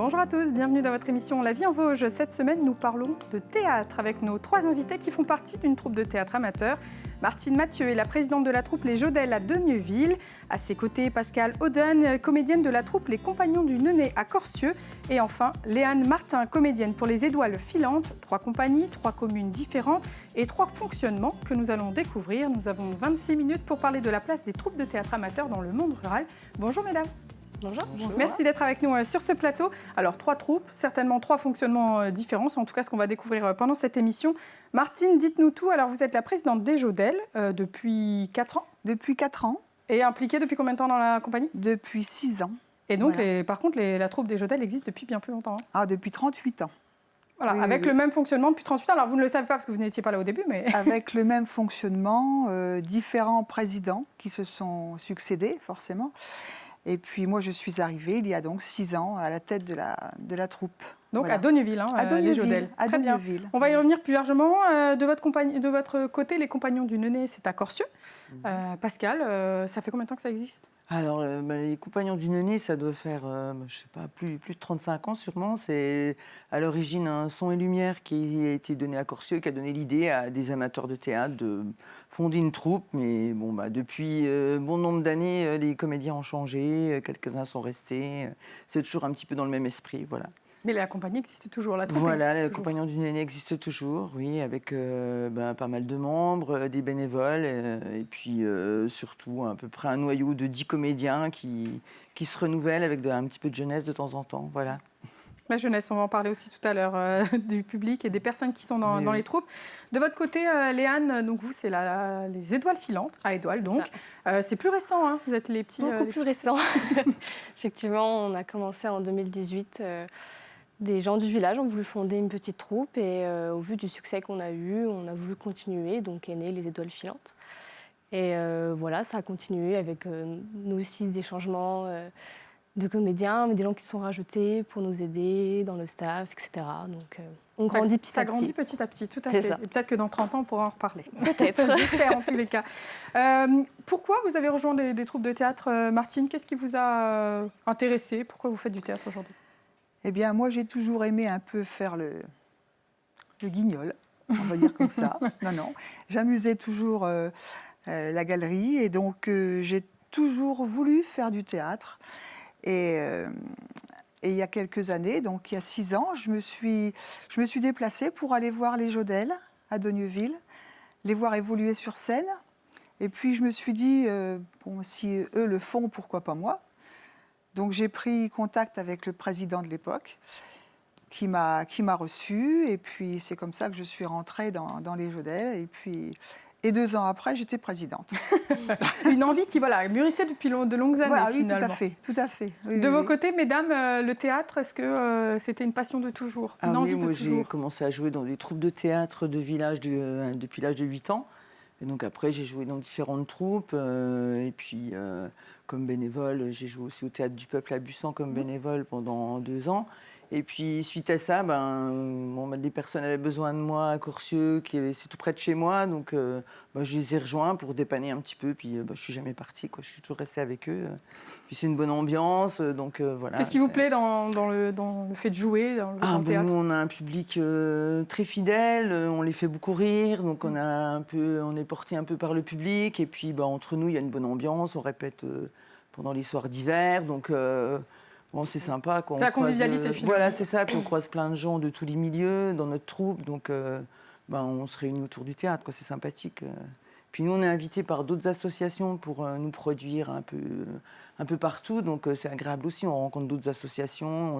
Bonjour à tous, bienvenue dans votre émission La vie en Vosges. Cette semaine, nous parlons de théâtre avec nos 3 invités qui font partie d'une troupe de théâtre amateur. Martine Mathieu est la présidente de la troupe Les Jodelles à Denieville. À ses côtés, Pascal Auden, comédienne de la troupe Les Compagnons du Nenez à Corcieux. Et enfin, Léane Martin, comédienne pour Les Étoiles Filantes. 3 compagnies, 3 communes différentes et 3 fonctionnements que nous allons découvrir. Nous avons 26 minutes pour parler de la place des troupes de théâtre amateurs dans le monde rural. Bonjour mesdames. Bonjour. Merci d'être avec nous sur ce plateau. Alors, 3 troupes, certainement 3 fonctionnements différents. C'est en tout cas ce qu'on va découvrir pendant cette émission. Martine, dites-nous tout. Alors, vous êtes la présidente des Jodelles depuis 4 ans. Depuis 4 ans. Et impliquée depuis combien de temps dans la compagnie? Depuis 6 ans. Et donc, voilà. par contre, la troupe des Jodelles existe depuis bien plus longtemps. Depuis 38 ans. Voilà, oui, avec le même fonctionnement depuis 38 ans. Alors, vous ne le savez pas parce que vous n'étiez pas là au début, mais... Avec le même fonctionnement, différents présidents qui se sont succédés, forcément. Et puis moi, je suis arrivée il y a donc 6 ans à la tête de la troupe. Donc voilà. À Denieville, les Jodelles. À Très bien. Denieville. On va y revenir plus largement. De votre côté, les Compagnons du Nenez, c'est à Corcieux. Pascal, ça fait combien de temps que ça existe? Alors, les Compagnons du Nenez, ça doit faire, je sais pas, plus de 35 ans sûrement. C'est à l'origine un son et lumière qui a été donné à Corcieux, qui a donné l'idée à des amateurs de théâtre de fonder une troupe. Mais bon, depuis bon nombre d'années, les comédiens ont changé, quelques-uns sont restés. C'est toujours un petit peu dans le même esprit, voilà. Mais la compagnie existe toujours, la troupe Voilà, existe les toujours. Compagnons du Nenez existe toujours, oui, avec pas mal de membres, des bénévoles, et puis surtout à peu près un noyau de 10 comédiens qui se renouvellent avec un petit peu de jeunesse de temps en temps, voilà. La jeunesse, on va en parler aussi tout à l'heure, du public et des personnes qui sont dans les troupes. De votre côté, Léane, donc vous, c'est les Étoiles Filantes, à Étoile donc. C'est plus récent, hein, vous êtes les petits... Beaucoup plus récent. Effectivement, on a commencé en 2018. Des gens du village ont voulu fonder une petite troupe et au vu du succès qu'on a eu, on a voulu continuer, donc est né les Étoiles Filantes. Et voilà, ça a continué avec nous aussi des changements de comédiens, mais des gens qui sont rajoutés pour nous aider dans le staff, etc. Donc on grandit petit à petit. Ça grandit petit à petit, tout à C'est fait. ça. Et peut-être que dans 30 ans, on pourra en reparler. Peut-être. J'espère en tous les cas. Pourquoi vous avez rejoint des troupes de théâtre, Martine? Qu'est-ce qui vous a intéressé? Pourquoi vous faites du théâtre aujourd'hui? Eh bien, moi, j'ai toujours aimé un peu faire le guignol, on va dire comme ça. Non. J'amusais toujours la galerie et donc j'ai toujours voulu faire du théâtre. Et il y a quelques années, donc il y a 6 ans, je me suis déplacée pour aller voir les Jodelles à Denieville, les voir évoluer sur scène. Et puis je me suis dit, si eux le font, pourquoi pas moi? Donc j'ai pris contact avec le président de l'époque, qui m'a reçue. Et puis c'est comme ça que je suis rentrée dans les Jodelles. Et 2 ans après, j'étais présidente. Une envie qui mûrissait depuis de longues années, oui, finalement. tout à fait. Oui, de oui, vos oui. côtés, mesdames, le théâtre, est-ce que c'était une passion de toujours? Une envie de moi toujours? j'ai commencé à jouer dans des troupes de théâtre de village depuis l'âge de 8 ans. Et donc après, j'ai joué dans différentes troupes. Et puis, comme bénévole, j'ai joué aussi au Théâtre du Peuple à Bussan comme bénévole pendant 2 ans. Et puis, suite à ça, des personnes avaient besoin de moi à Corcieux, c'est tout près de chez moi. Donc, je les ai rejoints pour dépanner un petit peu. Puis, je ne suis jamais partie, quoi. Je suis toujours restée avec eux. Puis, c'est une bonne ambiance. Donc, voilà. Qu'est-ce qui vous plaît dans le fait de jouer dans le théâtre? Nous, on a un public très fidèle. On les fait beaucoup rire. Donc, on est porté un peu par le public. Et puis, entre nous, il y a une bonne ambiance. On répète pendant les soirs d'hiver. Donc... c'est sympa. C'est la convivialité, finalement. Voilà, c'est ça. Puis on croise plein de gens de tous les milieux dans notre troupe. Donc, on se réunit autour du théâtre, quoi. C'est sympathique. Puis nous, on est invités par d'autres associations pour nous produire un peu partout. Donc, c'est agréable aussi. On rencontre d'autres associations,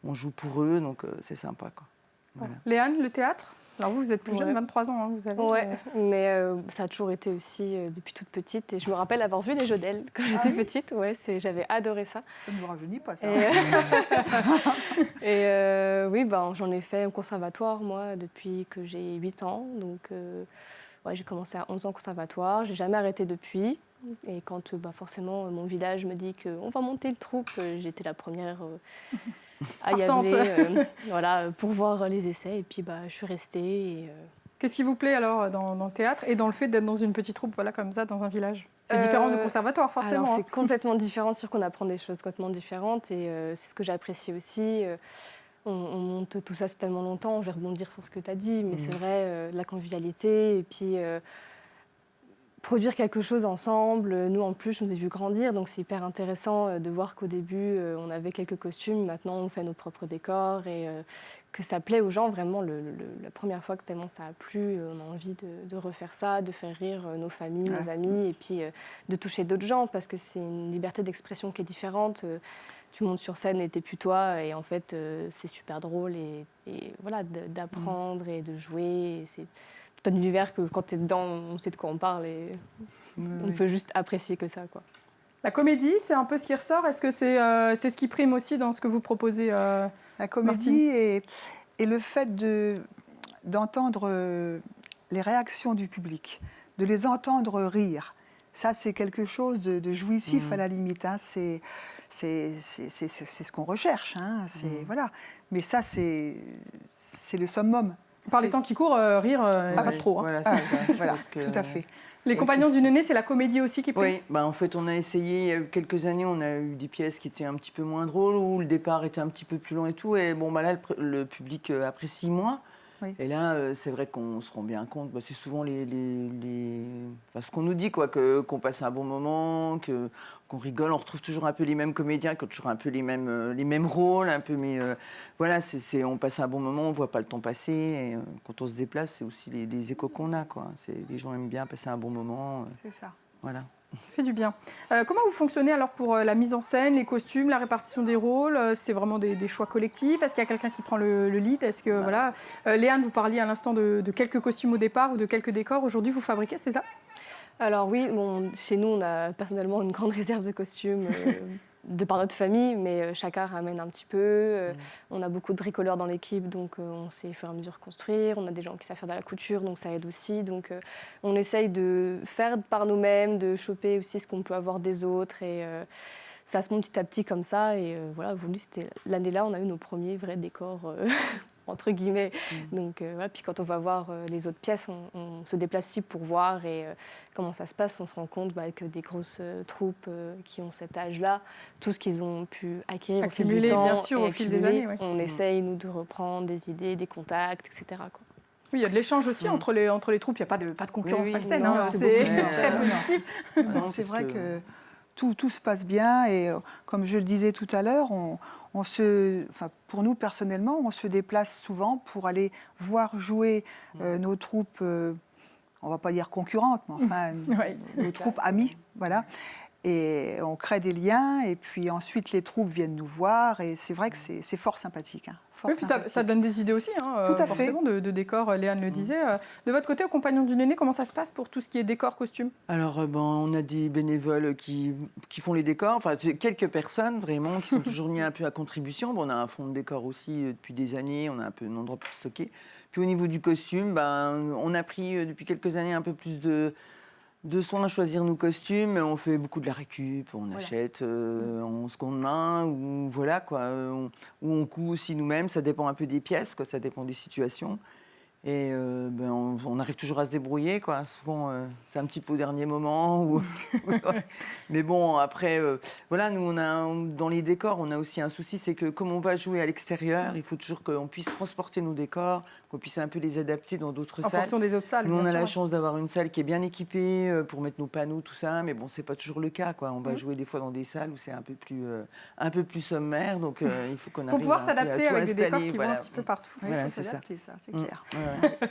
on joue pour eux. Donc, c'est sympa, quoi. Voilà. Léane, le théâtre? Alors vous êtes plus jeune, 23 ans, hein, vous avez... mais ça a toujours été aussi depuis toute petite. Et je me rappelle avoir vu les Jodelles quand j'étais petite. Ouais, j'avais adoré ça. Ça ne vous rajeunit pas, ça. J'en ai fait au conservatoire, moi, depuis que j'ai 8 ans. Donc, j'ai commencé à 11 ans au conservatoire. Je n'ai jamais arrêté depuis. Et quand forcément mon village me dit qu'on va monter une troupe, j'étais la première à y aller pour voir les essais. Et puis je suis restée. Et, Qu'est-ce qui vous plaît alors dans le théâtre et dans le fait d'être dans une petite troupe comme ça, dans un village? C'est différent du conservatoire, forcément. Alors, c'est complètement différent, sûr qu'on apprend des choses complètement différentes et c'est ce que j'apprécie aussi. On monte tout ça tellement longtemps, je vais rebondir sur ce que tu as dit, mais c'est vrai, la convivialité et puis produire quelque chose ensemble. Nous, en plus, je nous ai vu grandir, donc c'est hyper intéressant de voir qu'au début, on avait quelques costumes, maintenant on fait nos propres décors et que ça plaît aux gens. Vraiment, la première fois que tellement ça a plu, on a envie de refaire ça, de faire rire nos familles, nos amis, et puis de toucher d'autres gens, parce que c'est une liberté d'expression qui est différente. Tu montes sur scène et t'es plus toi, et en fait, c'est super drôle, et voilà, d'apprendre et de jouer. Et c'est tout un univers que quand tu es dedans, on sait de quoi on parle, et on peut juste apprécier que ça, quoi. La comédie, c'est un peu ce qui ressort. Est-ce que c'est ce qui prime aussi dans ce que vous proposez, La comédie et le fait d'entendre les réactions du public, de les entendre rire. Ça, c'est quelque chose de jouissif à la limite. Hein. C'est ce qu'on recherche. Hein. Voilà. Mais ça, c'est le summum. Par les temps qui courent, rire, pas trop. Hein. Voilà, c'est ça. Voilà, tout à fait. Les Compagnons du Néné, c'est la comédie aussi qui prime. Oui, en fait, on a essayé, il y a eu quelques années, on a eu des pièces qui étaient un petit peu moins drôles, où le départ était un petit peu plus long et tout. Et là, le public apprécie moins. Oui. Et là, c'est vrai qu'on se rend bien compte, c'est souvent ce qu'on nous dit, qu'on passe un bon moment, qu'on rigole, on retrouve toujours un peu les mêmes comédiens, qui ont toujours un peu les mêmes rôles, un peu, mais voilà, on passe un bon moment, on ne voit pas le temps passer, et quand on se déplace, c'est aussi les échos qu'on a, quoi. Les gens aiment bien passer un bon moment. C'est ça. Voilà. Ça fait du bien. Comment vous fonctionnez alors pour la mise en scène, les costumes, la répartition des rôles? C'est vraiment des choix collectifs? Est-ce qu'il y a quelqu'un qui prend le lead? Est-ce que voilà, Léane, vous parliez à l'instant de quelques costumes au départ ou de quelques décors. Aujourd'hui, vous fabriquez, c'est ça? Alors oui, chez nous, on a personnellement une grande réserve de costumes. De par notre famille, mais chacun ramène un petit peu. On a beaucoup de bricoleurs dans l'équipe, donc on sait au fur et à mesure construire. On a des gens qui savent faire de la couture, donc ça aide aussi. Donc on essaye de faire par nous-mêmes, de choper aussi ce qu'on peut avoir des autres. Et ça se monte petit à petit comme ça. Et voilà, l'année-là, on a eu nos premiers vrais décors, entre guillemets. Donc voilà. Puis quand on va voir les autres pièces, on se déplace aussi pour voir et comment ça se passe. On se rend compte que des grosses troupes qui ont cet âge-là, tout ce qu'ils ont pu acquérir au fil du temps, bien sûr, au fil des années, oui. On essaye, nous, de reprendre des idées, des contacts, etc., quoi. Oui, il y a de l'échange aussi entre les troupes. Il n'y a pas de concurrence malsaine. C'est très positif. C'est vrai que tout se passe bien. Et comme je le disais tout à l'heure, pour nous personnellement, on se déplace souvent pour aller voir jouer nos troupes, on ne va pas dire concurrentes, mais enfin nos troupes amies, voilà. Et on crée des liens, et puis ensuite les troupes viennent nous voir, et c'est vrai que c'est fort sympathique. Hein, oui, puis ça donne des idées aussi, tout à forcément, fait. de décors, Léane le disait. De votre côté, aux Compagnons du Néné, comment ça se passe pour tout ce qui est décor, costume? Alors, on a des bénévoles qui font les décors, enfin quelques personnes vraiment qui sont toujours mis un peu à contribution. On a un fond de décor aussi depuis des années, on a un peu un endroit pour stocker. Puis au niveau du costume, on a pris depuis quelques années un peu plus de soin à choisir nos costumes. On fait beaucoup de la récup, on achète en seconde main, ou voilà, quoi, ou on coud aussi nous-mêmes. Ça dépend un peu des pièces, quoi, ça dépend des situations. Et on arrive toujours à se débrouiller, quoi. Souvent, c'est un petit peu au dernier moment. Mais bon, après, voilà, nous, dans les décors, on a aussi un souci, c'est que comme on va jouer à l'extérieur, il faut toujours qu'on puisse transporter nos décors, qu'on puisse un peu les adapter dans d'autres salles. En fonction des autres salles, nous, on a la sûr. chance d'avoir une salle qui est bien équipée pour mettre nos panneaux, tout ça, mais bon, c'est pas toujours le cas, quoi. On va jouer des fois dans des salles où c'est un peu plus sommaire, donc il faut qu'on arrive pour pouvoir s'adapter avec des décors qui vont un petit peu partout. Oui, voilà, c'est ça, c'est clair.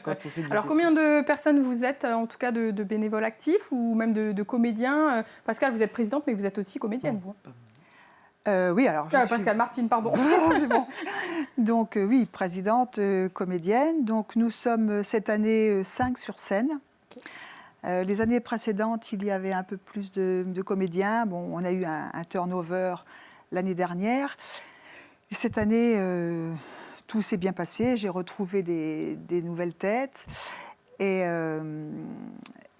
Quand on fait alors, combien de personnes vous êtes, en tout cas de bénévoles actifs ou même de comédiens? Pascal, vous êtes présidente, mais vous êtes aussi comédienne, vous. Oui, alors Pascal Martine, pardon. C'est bon. Donc oui, présidente, comédienne. Donc nous sommes cette année 5 sur scène. Okay. Les années précédentes, il y avait un peu plus de comédiens. Bon, on a eu un turnover l'année dernière. Et cette année, tout s'est bien passé. J'ai retrouvé des nouvelles têtes. Et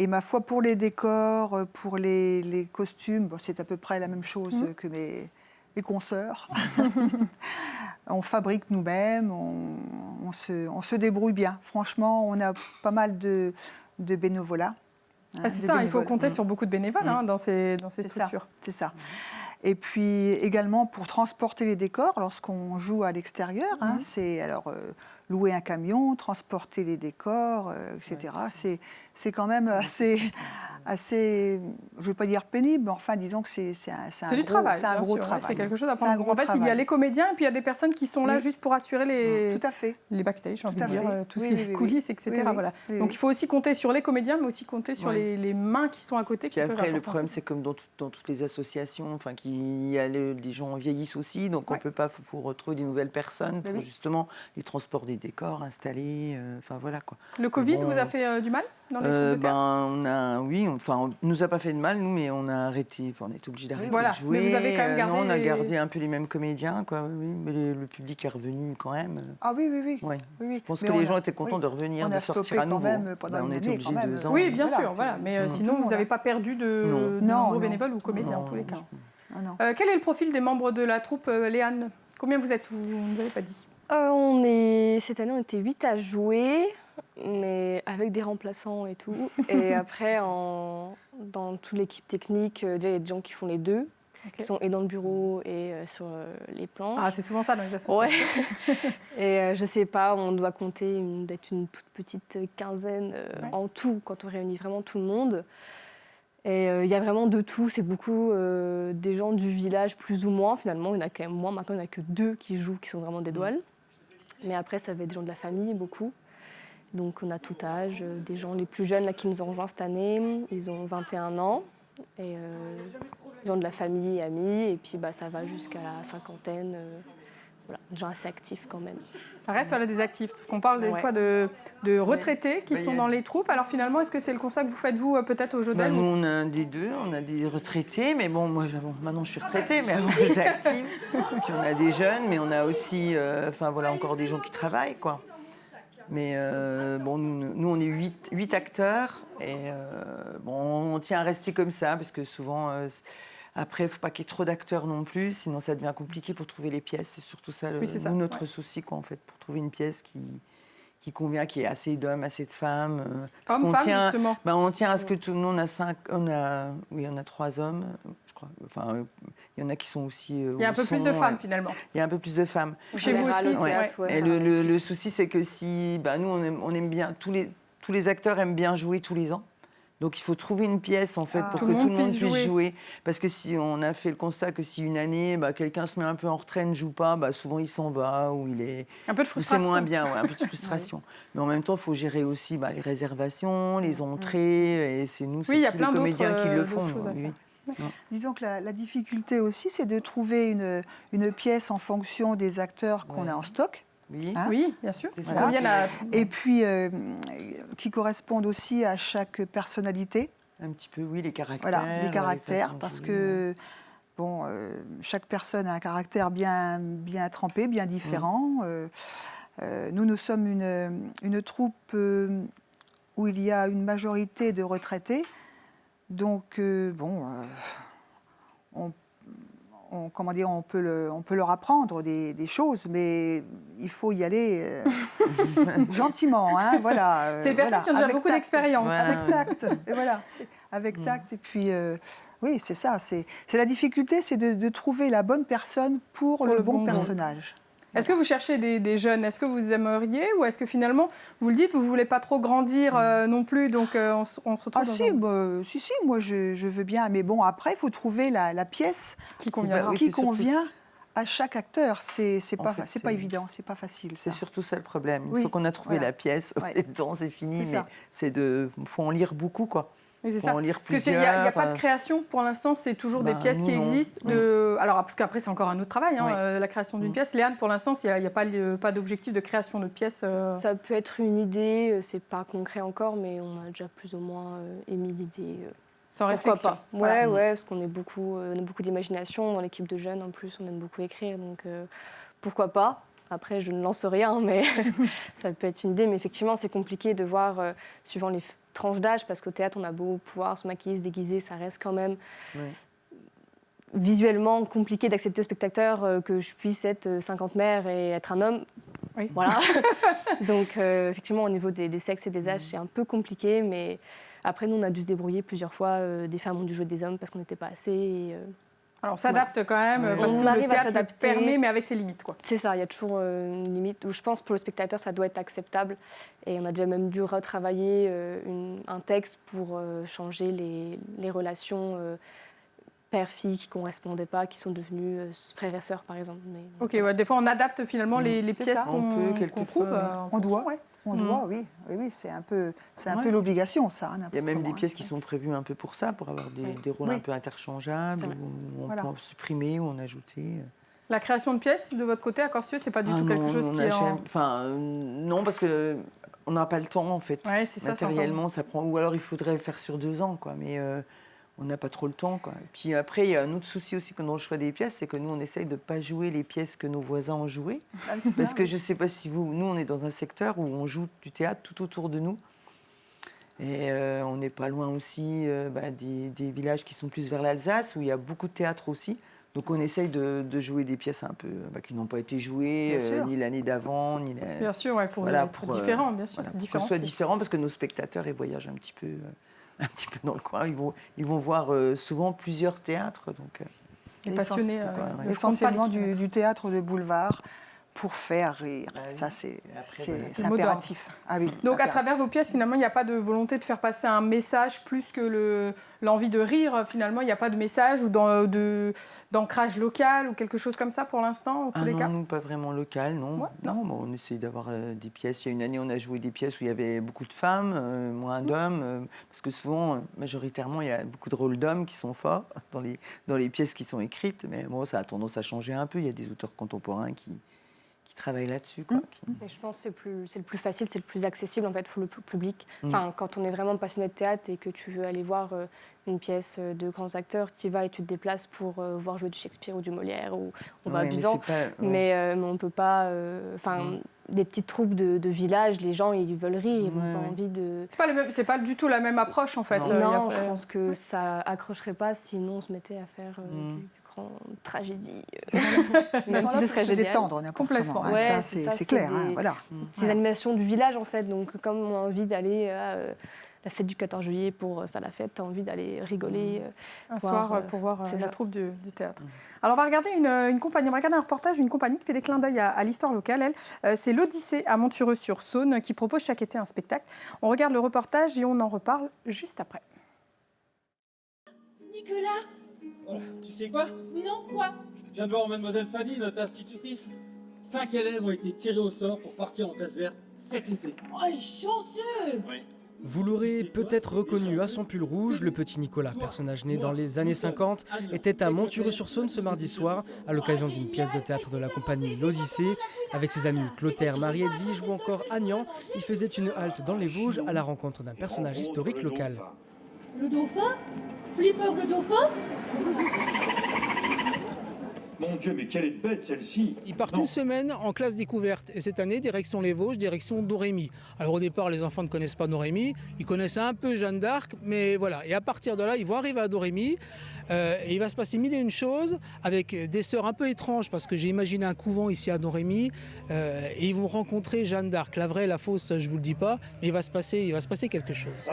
ma foi, pour les décors, pour les costumes, c'est à peu près la même chose que mes consoeurs. On fabrique nous-mêmes, on on se débrouille bien. Franchement, on a pas mal de bénévolat. C'est ça, il faut compter sur beaucoup de bénévoles dans ces structures. C'est ça. Et puis également pour transporter les décors lorsqu'on joue à l'extérieur, c'est alors louer un camion, transporter les décors, etc. C'est quand même assez, je ne veux pas dire pénible, mais enfin disons que c'est du travail. C'est un gros travail. C'est quelque chose à prendre en compte. En fait, il y a les comédiens et puis il y a des personnes qui sont là juste pour assurer les backstage, j'ai envie de dire, tout ce qui est coulisses, etc. Voilà. Donc il faut aussi compter sur les comédiens, mais aussi compter sur les mains qui sont à côté. Puis après, le problème, c'est comme dans toutes les associations, les gens vieillissent aussi, donc on peut pas, faut retrouver des nouvelles personnes pour justement les transports des décors, installer, voilà quoi. Le Covid vous a fait du mal dans les troupes de théâtre? On nous a pas fait de mal, nous, mais on a arrêté, on est obligé d'arrêter de jouer. Mais vous avez quand même gardé... on a gardé un peu les mêmes comédiens, quoi, mais le public est revenu quand même. Ah oui. Je pense que les gens étaient contents de revenir, de sortir à nouveau. On était obligé de 2 ans. Oui, bien sûr, voilà. Mais sinon, vous n'avez pas perdu de nombreux bénévoles ou comédiens en tous les cas. Quel est le profil des membres de la troupe, Léane? Combien vous êtes? Vous ne nous avez pas dit. Cette année, on était 8 à jouer, mais avec des remplaçants et tout. Et après, dans toute l'équipe technique, déjà, il y a des gens qui font les deux, qui sont et dans le bureau et sur les planches. Ah, c'est souvent ça dans les associations. Et je ne sais pas, on doit compter d'être une toute petite quinzaine en tout, quand on réunit vraiment tout le monde. Et il y a vraiment de tout, c'est beaucoup des gens du village plus ou moins. Finalement, il y en a quand même moins. Maintenant, il n'y en a que 2 qui jouent, qui sont vraiment des douanes. Mais après, ça va être des gens de la famille, beaucoup. Donc on a tout âge, des gens les plus jeunes là, qui nous ont rejoints cette année, ils ont 21 ans. Et des gens de la famille, amis, et puis ça va jusqu'à la cinquantaine. Des gens assez actifs quand même. Ça reste des actifs, parce qu'on parle des fois de retraités qui sont dans les troupes. Alors finalement, est-ce que c'est le constat que vous faites, vous, peut-être au Jodel? Nous, on a des deux, on a des retraités, mais bon, moi, maintenant je suis retraitée, mais avant j'étais active. Puis on a des jeunes, mais on a aussi encore des gens qui travaillent, quoi. Mais nous, on est 8 acteurs, et on tient à rester comme ça, parce que souvent... Après, il ne faut pas qu'il y ait trop d'acteurs non plus, sinon ça devient compliqué pour trouver les pièces. C'est surtout ça, notre souci, quoi, en fait, pour trouver une pièce qui convient, qui ait assez d'hommes, assez de femmes. Justement. On tient à ce que tout le monde on a 3 hommes, je crois. Enfin, il y en a qui sont aussi. Il y a un peu plus de femmes, finalement. Il y a un peu plus de femmes. Chez vous aussi. Et le souci, c'est que si, nous, on aime bien, tous les acteurs aiment bien jouer tous les ans. Donc il faut trouver une pièce en fait pour que tout le monde puisse jouer. Parce que si on a fait le constat que si une année quelqu'un se met un peu en retrait, ne joue pas, souvent il s'en va ou il est un peu de frustration. C'est moins bien, un peu de frustration. Mais en même temps, il faut gérer aussi les réservations, les entrées, et c'est nous, c'est tous les comédiens qui le font. Disons que la difficulté aussi, c'est de trouver une pièce en fonction des acteurs qu'on a en stock. Oui, bien sûr. Voilà. Et puis, qui correspondent aussi à chaque personnalité. Un petit peu, oui, les caractères. Voilà, les caractères, parce que chaque personne a un caractère bien trempé, bien différent. Nous sommes une troupe où il y a une majorité de retraités. Donc, on peut leur apprendre des choses, mais il faut y aller gentiment. Voilà, c'est des personnes qui ont déjà beaucoup d'expérience. Avec tact, et voilà, avec tact. Et puis, oui, c'est ça. C'est la difficulté, c'est de trouver la bonne personne pour le bon personnage. Est-ce que vous cherchez des jeunes? Est-ce que vous aimeriez? Ou est-ce que finalement, vous le dites, vous ne voulez pas trop grandir non plus, donc on se retrouve si, moi je veux bien. Mais bon, après, il faut trouver la pièce qui convient à chaque acteur. C'est pas évident, c'est pas facile. C'est surtout ça le problème. Une fois qu'on a trouvé la pièce, c'est fini, mais faut en lire beaucoup, quoi. Mais c'est ça. Parce qu'il n'y a pas de création pour l'instant, c'est toujours des pièces qui existent. Alors, parce qu'après, c'est encore un autre travail, la création d'une pièce. Léane, pour l'instant, il n'y a pas d'objectif de création de pièces. Ça peut être une idée, c'est pas concret encore, mais on a déjà plus ou moins émis l'idée. Sans réflexion. Pourquoi pas. Ouais, parce qu'on a beaucoup d'imagination dans l'équipe de jeunes. En plus, on aime beaucoup écrire, donc pourquoi pas. Après, je ne lance rien, mais ça peut être une idée. Mais effectivement, c'est compliqué de voir, suivant les tranches d'âge, parce qu'au théâtre, on a beau pouvoir se maquiller, se déguiser, ça reste quand même visuellement compliqué d'accepter au spectateur que je puisse être cinquantenaire et être un homme. Oui. Voilà. Donc, effectivement, au niveau des sexes et des âges, c'est un peu compliqué, mais après, nous, on a dû se débrouiller plusieurs fois. Des femmes ont dû jouer des hommes parce qu'on n'était pas assez. Alors on s'adapte quand même, Ouais. parce On que arrive le à théâtre le s'adapter. permet, mais avec ses limites, quoi. C'est ça, il y a toujours une limite où je pense pour le spectateur, ça doit être acceptable. Et on a déjà même dû retravailler un texte pour changer les relations père-fille qui ne correspondaient pas, qui sont devenus frères et sœurs, par exemple. Mais, Ok, ouais, des fois on adapte finalement les C'est pièces ça. qu'on On peut, qu'on quelquefois, trouve. ouais. En On doit. fonction, ouais. On doit, oui, c'est un peu Ouais. l'obligation, ça. Il y a même des pièces qui sont prévues un peu pour ça, pour avoir des rôles Oui. un peu interchangeables, C'est vrai. où on Voilà. peut en supprimer ou en ajouter. La création de pièces, de votre côté, à Corsieux, c'est pas du tout quelque chose on qui est en... non, parce que on n'a pas le temps en fait. Ouais, c'est ça, Matériellement, ça prend. Ou alors il faudrait le faire sur 2 ans, quoi. Mais on n'a pas trop le temps, quoi. Et puis après, il y a un autre souci aussi dans le choix des pièces, c'est que nous, on essaye de ne pas jouer les pièces que nos voisins ont jouées. Parce que je ne sais pas si nous, on est dans un secteur où on joue du théâtre tout autour de nous. Et on n'est pas loin aussi des villages qui sont plus vers l'Alsace, où il y a beaucoup de théâtre aussi. Donc on essaye de jouer des pièces un peu qui n'ont pas été jouées, Bien sûr. ni l'année d'avant, ni Bien sûr, ouais, pour être différent, bien sûr. voilà, c'est pour que différent. ce soit c'est- différent, parce que nos spectateurs, ils voyagent un petit peu dans le coin. Ils vont voir souvent plusieurs théâtres. Donc, Les passionnés. ouais. ne font pas Essentiellement l'équivalent. du théâtre de boulevard pour faire rire. Ah oui. Ça, c'est Après, voilà. Le mot impératif. Ah oui, Donc à impératif. travers vos pièces, finalement, il n'y a pas de volonté de faire passer un message plus que l'envie de rire. Finalement, il n'y a pas de message ou d'ancrage local ou quelque chose comme ça pour l'instant, en tous les non, cas. nous, pas vraiment local, non. Ouais, non, bon, on essaye d'avoir des pièces. Il y a une année, on a joué des pièces où il y avait beaucoup de femmes, moins d'hommes, parce que souvent, majoritairement, il y a beaucoup de rôles d'hommes qui sont forts dans les pièces qui sont écrites, mais bon, ça a tendance à changer un peu. Il y a des auteurs contemporains qui travaillent là-dessus, quoi. Et je pense que c'est le plus facile, c'est le plus accessible en fait pour le public. Enfin, quand on est vraiment passionné de théâtre et que tu veux aller voir une pièce de grands acteurs, tu y vas et tu te déplaces pour voir jouer du Shakespeare ou du Molière ou on va à Ouais, mais Buzan. c'est pas- ouais. Mais on peut pas. Des petites troupes de village, les gens ils veulent rire, ils n'ont Ouais, pas ouais. envie de. C'est pas du tout la même approche, en fait. Non. Il y a Non, pas- je pense que ça accrocherait pas sinon on se mettait à faire du grand tragédie. Ils Même sont si là ce pour serait se génial. détendre n'importe Complètement. comment, hein. Ouais, Ça, c'est ça, c'est clair. c'est Hein, des- voilà. C'est l'animation du village en fait, donc comme on a envie d'aller à la fête du 14 juillet pour faire la fête, tu as envie d'aller rigoler. un voir, soir pour voir c'est la ça. troupe du théâtre. Alors on va regarder une compagnie, on va regarder un reportage d'une compagnie qui fait des clins d'œil à l'histoire locale. C'est l'Odyssée à Montureux-sur-Saône qui propose chaque été un spectacle. On regarde le reportage et on en reparle juste après. Nicolas, Voilà. Tu sais quoi? non quoi? Je viens de voir mademoiselle Fanny, notre institutrice. 5 élèves ont été tirés au sort pour partir en classe verte cet été. Oh les chanceux! Vous l'aurez peut-être reconnu à son pull rouge, le petit Nicolas, personnage né dans les années 50, était à Montureux-sur-Saône ce mardi soir à l'occasion d'une pièce de théâtre de la compagnie L'Odyssée. Avec ses amis Clotaire, Marie-Edwige ou encore Agnan, il faisait une halte dans les Vosges à la rencontre d'un personnage historique local. Le dauphin? Flipper le dauphin? Mon Dieu, mais quelle est bête celle-ci! Ils partent Non. une semaine en classe découverte et cette année, direction les Vosges, direction Dorémy. Alors au départ, les enfants ne connaissent pas Dorémy, ils connaissent un peu Jeanne d'Arc, mais voilà. Et à partir de là, ils vont arriver à Dorémy et il va se passer mille et une choses avec des sœurs un peu étranges parce que j'ai imaginé un couvent ici à Dorémy et ils vont rencontrer Jeanne d'Arc. La vraie, la fausse, je vous le dis pas, mais il va se passer quelque chose.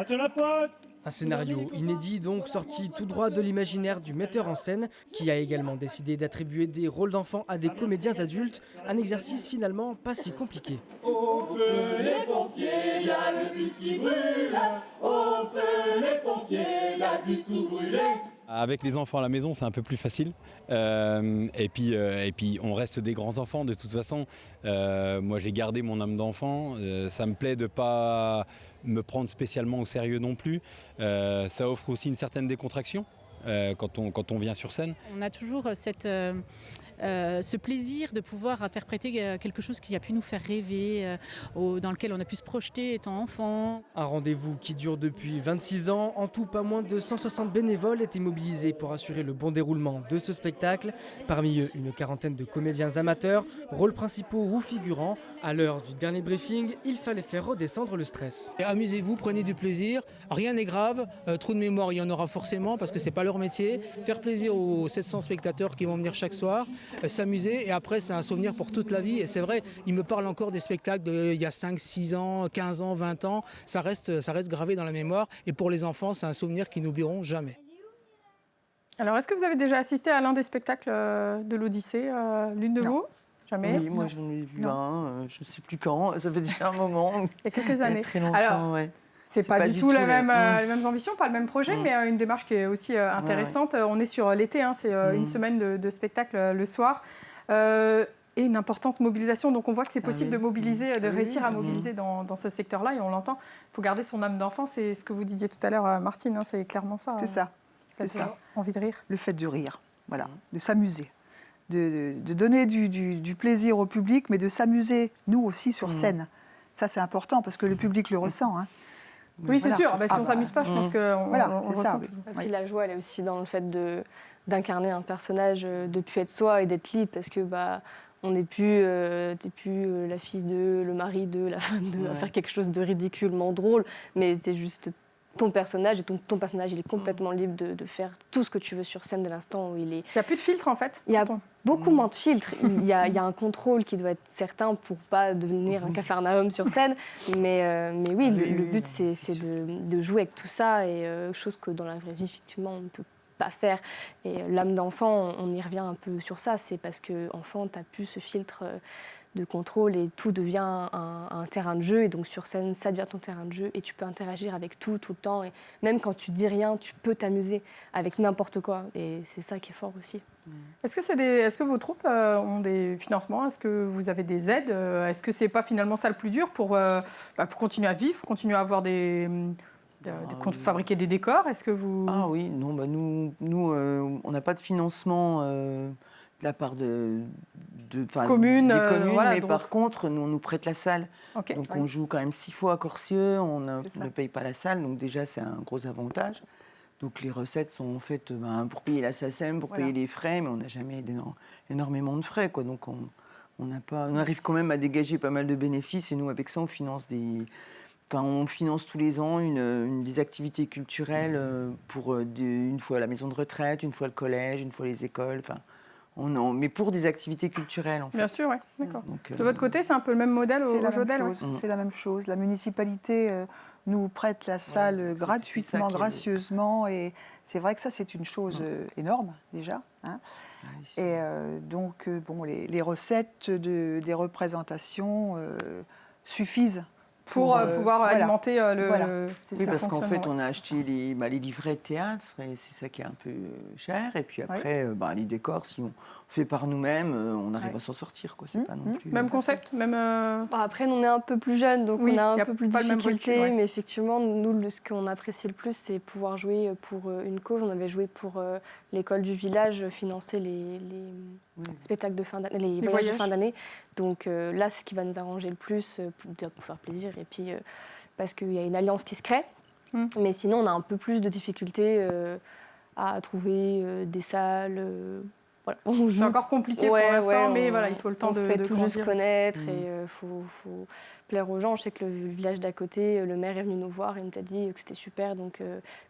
Un scénario inédit donc sorti tout droit de l'imaginaire du metteur en scène qui a également décidé d'attribuer des rôles d'enfants à des comédiens adultes, un exercice finalement pas si compliqué. Au feu les pompiers, y a le bus qui brûle. Au feu les pompiers, y a le bus tout brûlé. Avec les enfants à la maison, c'est un peu plus facile. Et puis, on reste des grands enfants de toute façon. Moi, j'ai gardé mon âme d'enfant. Ça me plaît de ne pas me prendre spécialement au sérieux non plus. Ça offre aussi une certaine décontraction quand on vient sur scène. On a toujours ce plaisir de pouvoir interpréter quelque chose qui a pu nous faire rêver, dans lequel on a pu se projeter étant enfant. Un rendez-vous qui dure depuis 26 ans. En tout, pas moins de 160 bénévoles étaient mobilisés pour assurer le bon déroulement de ce spectacle. Parmi eux, une quarantaine de comédiens amateurs, rôles principaux ou figurants. À l'heure du dernier briefing, il fallait faire redescendre le stress. Et amusez-vous, prenez du plaisir, rien n'est grave, trou de mémoire il y en aura forcément parce que c'est pas leur métier. Faire plaisir aux 700 spectateurs qui vont venir chaque soir. s'amuser et après c'est un souvenir pour toute la vie. Et c'est vrai, il me parle encore des spectacles d'il y a 5, 6 ans, 15 ans, 20 ans. Ça reste gravé dans la mémoire et pour les enfants, c'est un souvenir qu'ils n'oublieront jamais. Alors, est-ce que vous avez déjà assisté à l'un des spectacles de l'Odyssée, l'une de vous? Jamais? Oui, moi j'en ai vu un, je ne sais plus quand, ça fait déjà un moment. Il y a quelques années. Très longtemps, Alors, ouais. c'est pas du tout les mêmes ambitions, pas le même projet, mais une démarche qui est aussi intéressante. Ouais. On est sur l'été, hein, c'est une semaine de spectacle le soir. Et une importante mobilisation. Donc on voit que c'est possible de mobiliser, de réussir à mobiliser dans ce secteur-là, et on l'entend. Il faut garder son âme d'enfant, c'est ce que vous disiez tout à l'heure, Martine, hein, c'est clairement ça. C'est ça. C'est ça. Envie de rire. Le fait de rire, voilà, de s'amuser. De donner du plaisir au public, mais de s'amuser, nous aussi, sur scène. Ça, c'est important, parce que le public le ressent. Hein. Oui, c'est sûr. Si on ne s'amuse pas, je pense qu'on voilà, on ressent. Et puis la joie, elle est aussi dans le fait d'incarner un personnage, de ne plus être soi et d'être libre, parce que on n'est plus, t'es plus la fille de, le mari de, la femme de, à faire quelque chose de ridiculement drôle, mais t'es juste ton personnage, et ton personnage, il est complètement libre de faire tout ce que tu veux sur scène dès l'instant où il est... Il n'y a plus de filtre, en fait. Il y a beaucoup moins de filtres. Il y a un contrôle qui doit être certain pour ne pas devenir un capharnaüm sur scène. Mais oui, le but, c'est de jouer avec tout ça, et chose que dans la vraie vie, effectivement, on ne peut pas faire. Et l'âme d'enfant, on y revient un peu sur ça. C'est parce qu'enfant, tu n'as plus ce filtre de contrôle et tout devient un terrain de jeu. Et donc sur scène, ça devient ton terrain de jeu et tu peux interagir avec tout le temps. Et même quand tu dis rien, tu peux t'amuser avec n'importe quoi. Et c'est ça qui est fort aussi. Est-ce que vos troupes ont des financements? Est-ce que vous avez des aides? Est-ce que c'est pas finalement ça le plus dur pour continuer à vivre, continuer à avoir fabriquer des décors? Est-ce que vous... Ah oui, non, nous on n'a pas de financement de la part des communes, voilà, mais par contre, nous, on nous prête la salle. Okay. Donc on joue quand même 6 fois à Corcieux, on ne paye pas la salle, donc déjà c'est un gros avantage. Donc les recettes sont faites pour payer la SACEM, pour payer les frais, mais on n'a jamais énormément de frais, quoi. Donc on arrive quand même à dégager pas mal de bénéfices, et nous avec ça on finance on finance tous les ans des activités culturelles pour une fois la maison de retraite, une fois le collège, une fois les écoles. Mais pour des activités culturelles, en fait. Bien sûr, oui. D'accord. De votre côté, c'est un peu le même modèle au Jodel? C'est la même chose. La municipalité nous prête la salle gratuitement, gracieusement. Et c'est vrai que ça, c'est une chose énorme, déjà. Hein. Et donc, les recettes des représentations suffisent. Pour pouvoir alimenter Oui, parce qu'en fait, on a acheté les livrets de théâtre, et c'est ça qui est un peu cher. Et puis après, les décors, si on fait par nous-mêmes, on arrive à s'en sortir, quoi. C'est pas non plus... Même concept, même... Après, on est un peu plus jeunes, donc on a un peu plus de difficultés. Mais effectivement, nous, ce qu'on apprécie le plus, c'est pouvoir jouer pour une cause. On avait joué pour l'école du village, financer les spectacles de fin d'année, les voyages de fin d'année. Donc là, c'est ce qui va nous arranger le plus, pour faire plaisir. Et puis, parce qu'il y a une alliance qui se crée. Mais sinon, on a un peu plus de difficultés à trouver des salles. Voilà. C'est encore compliqué pour l'instant, mais voilà, il faut le temps de tout juste connaître et il faut plaire aux gens. Je sais que le village d'à côté, le maire est venu nous voir et il nous a dit que c'était super, donc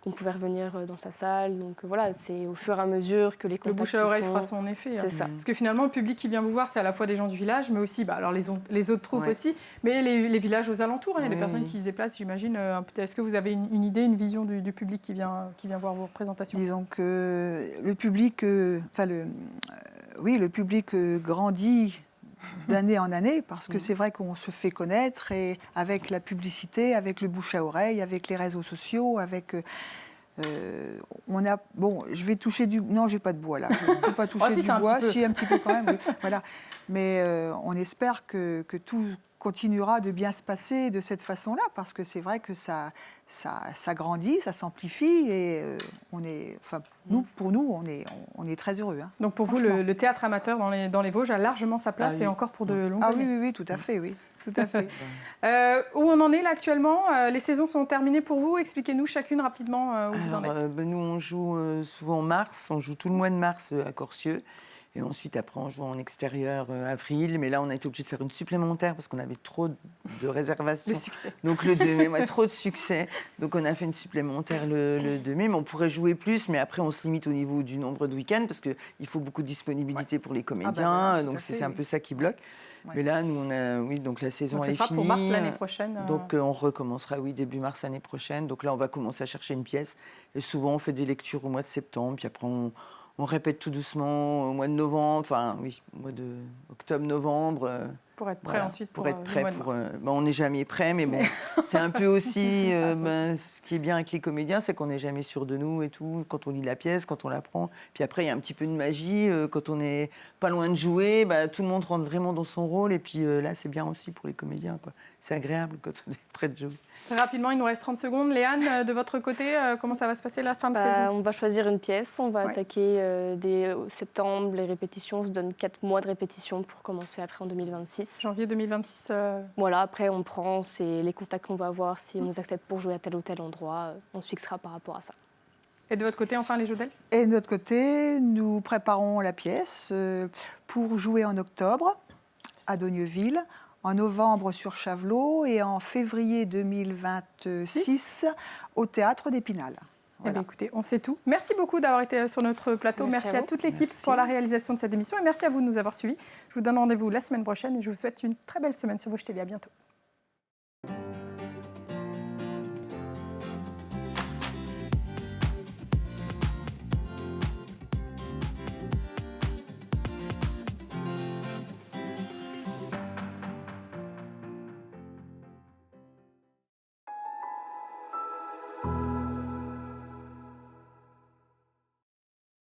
qu'on pouvait revenir dans sa salle. Donc voilà, c'est au fur et à mesure que les contacts le bouche à oreille fera son effet. C'est ça. Parce que finalement, le public qui vient vous voir, c'est à la fois des gens du village, mais aussi alors les autres troupes aussi, mais les villages aux alentours. Il y a des personnes qui se déplacent, j'imagine. Est-ce que vous avez une idée, une vision du public qui vient voir vos représentations? Disons que le public, le public grandit d'année en année, parce que c'est vrai qu'on se fait connaître, et avec la publicité, avec le bouche à oreille, avec les réseaux sociaux, avec... on a... Bon, je vais toucher du... Non, j'ai pas de bois là. Je ne peux pas toucher du bois. Si, un petit peu quand même, oui. Voilà. Mais on espère que tout continuera de bien se passer de cette façon-là, parce que c'est vrai que ça grandit, ça s'amplifie, et pour nous, on est très heureux. Hein, donc pour vous, le théâtre amateur dans les Vosges a largement sa place et encore pour de longues années. Oui, tout à fait, oui. Tout à fait. Où on en est là actuellement? Les saisons sont terminées pour vous? Expliquez-nous chacune rapidement où vous en êtes. Nous, on joue souvent en mars, on joue tout le mois de mars à Corcieux. Et ensuite, après, on joue en extérieur avril. Mais là, on a été obligé de faire une supplémentaire parce qu'on avait trop de réservations. Le succès. Donc le 2 mai, trop de succès. Donc on a fait une supplémentaire le 2 mai. Mais on pourrait jouer plus. Mais après, on se limite au niveau du nombre de week-ends parce qu'il faut beaucoup de disponibilité pour les comédiens. voilà, donc c'est un peu ça qui bloque. Ouais. Mais là, nous, donc la saison Donc ce est sera finie. pour mars l'année prochaine. Donc on recommencera, début mars l'année prochaine. Donc là, on va commencer à chercher une pièce. Et souvent, on fait des lectures au mois de septembre. Puis après, on répète tout doucement au mois de novembre. Enfin, oui, au mois de octobre-novembre. Pour être prêt ensuite pour être prêt. le mois de mars. On n'est jamais prêt, mais bon, c'est un peu aussi ce qui est bien avec les comédiens, c'est qu'on n'est jamais sûr de nous et tout. Quand on lit la pièce, quand on l'apprend. Puis après, il y a un petit peu de magie. Quand on n'est pas loin de jouer, tout le monde rentre vraiment dans son rôle. Et puis là, c'est bien aussi pour les comédiens, quoi. C'est agréable quand on est prêt de jouer. Très rapidement, il nous reste 30 secondes. Léane, de votre côté, comment ça va se passer la fin de saison? On va choisir une pièce, on va attaquer dès septembre les répétitions. On se donne 4 mois de répétition pour commencer après en 2026. Janvier 2026. Voilà, après on prend les contacts qu'on va avoir, si on nous accepte pour jouer à tel ou tel endroit, on se fixera par rapport à ça. Et de votre côté, enfin, les Jodel? Et de notre côté, nous préparons la pièce pour jouer en octobre à Dogneuville, en novembre sur Chavelot et en février 2026 au Théâtre d'Épinal. Eh bien, écoutez, on sait tout. Merci beaucoup d'avoir été sur notre plateau. Merci à toute l'équipe pour la réalisation de cette émission et merci à vous de nous avoir suivis. Je vous donne rendez-vous la semaine prochaine et je vous souhaite une très belle semaine sur Vosges TV. À bientôt.